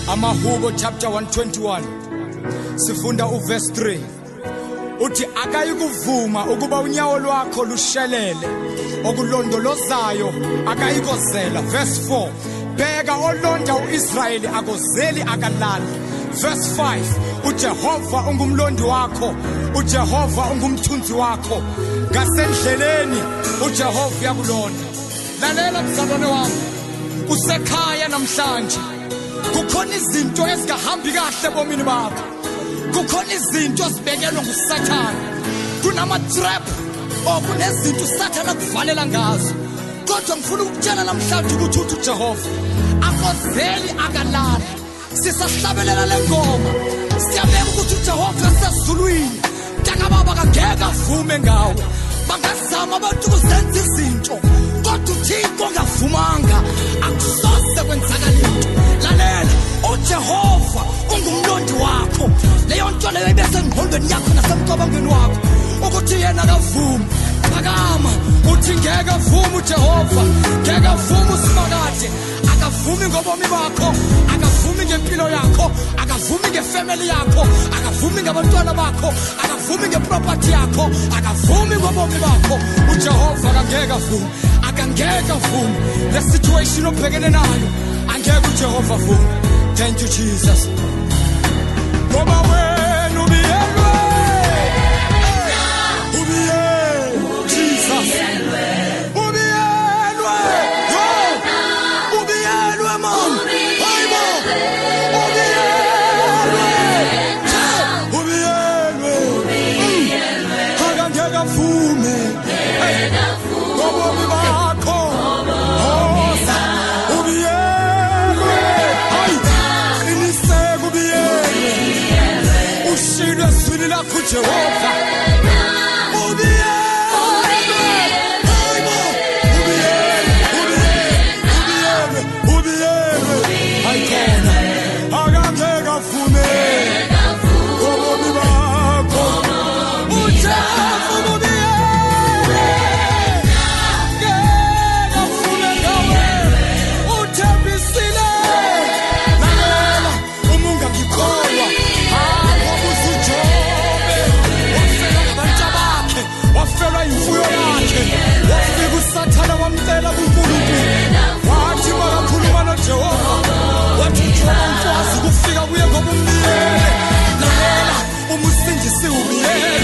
Amahubo chapter 121 sifunda uverse 3 uthi akayikuvuma ukuba unyawo lwakho lushelele okulondolozayo akayikozela. Verse 4 bheka olonda uIsrayeli akozeli akalali. Verse 5 uJehova ungumlondi wakho, uJehova ungumthunzi wakho, ngasendleleni uJehova uyakulonda. Lalela mzalwane wami, usekhaya namhlanje kukhona izinto ezingahambi kahle bomini bakho, kukhona izinto ezibekelwe nguSathane, kunama trap okunezinto uSathane akuvalela ngazo. Kodwa ngifuna ukutshela namhlanje ukuthi uJehova akozeli akalali. Sisahlabelela lengoma siyabeka ukuthi uJehova sesizulwini, mntaka baba kangeke avume ngawe. Bangazama abantu ukuzenza izinto kodwa uThixo ngavumanga, akusose kwenzakala into. Lalela, uJehova ungumlondi wakho. Leyo nto leyo ibese engqondweni yakho nasemcabangweni wakho ukuthi yena akavumi. Phakama uthi ngeke avume uJehova, ngeke avume uSimakade, akavumi ngobomi bakho, akavumi ngempilo yakho, akavumi ngefamily yakho, akavumi ngabantwana bakho, akavumi ngeproperty yakho, akavumi ngobomi bakho. uJehova akangeke avume, akangeke avume. Le situation obhekene nayo angeke uJehova avume. Thank you Jesus. Ngoba wena ubiyelwe, ubiyelwe Jesus, ubiyelwe, ubiyelwe mama, hayibo, ubiyelwe, ubiyelwe, akangeke avume ngobomi bakho. Ushilwe swini lakho Jehova, uSathane wamcela kuNkulunkulu, wathi makakhuluma noJehova, wathi ukwazi kufika kuye ngoba umyele. Lalela, umusindisi ubiyele.